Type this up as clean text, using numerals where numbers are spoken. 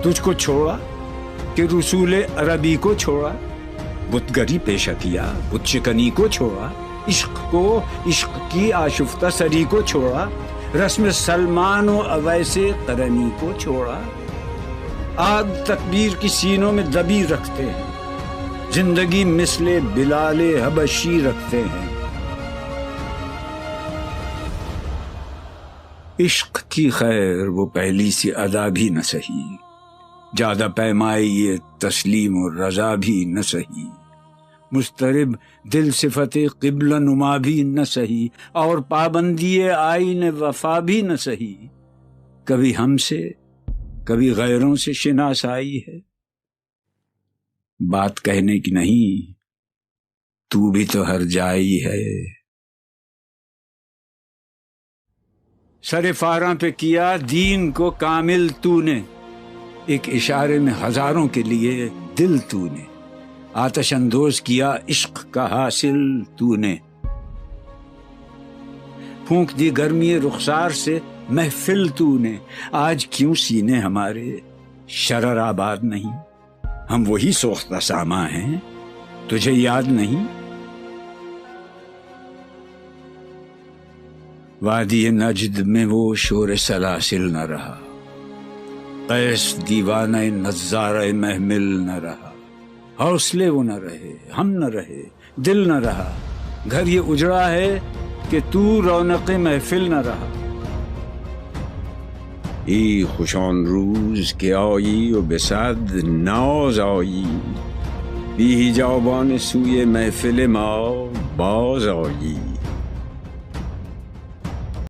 تجھ کو چھوڑا کہ رسول عربی کو چھوڑا، بتگری پیشہ کیا بت شکنی کو چھوڑا، عشق کو عشق کی آشفتہ سری کو چھوڑا، رسم سلمان و اویس قرنی کو چھوڑا۔ آگ تکبیر کی سینوں میں دبی رکھتے ہیں، زندگی مثل بلال حبشی رکھتے ہیں۔ عشق کی خیر وہ پہلی سی ادا بھی نہ سہی، زیادہ پیمائی تسلیم و رضا بھی نہ سہی، مضطرب دل صفت قبلہ نما بھی نہ سہی، اور پابندی آئین وفا بھی نہ سہی۔ کبھی ہم سے کبھی غیروں سے شناسائی ہے، بات کہنے کی نہیں تو بھی تو ہر جائی ہے۔ سر فاراں پہ کیا دین کو کامل تو نے، ایک اشارے میں ہزاروں کے لیے دل تو نے، آتش اندوز کیا عشق کا حاصل تو نے، پھونک دی گرمی رخسار سے محفل تو نے۔ آج کیوں سینے ہمارے شرر آباد نہیں، ہم وہی سوختہ ساما ہیں، تجھے یاد نہیں؟ وادی نجد میں وہ شور سلاسل نہ رہا، قیس دیوانہ نظارہ محمل نہ رہا، حوصلے وہ نہ رہے، ہم نہ رہے، دل نہ رہا، گھر یہ اجڑا ہے کہ تو رونق محفل نہ رہا۔ ای خوشان روز که آیی و به صد ناز آیی، بی حجابان سوی محفل ما باز آیی۔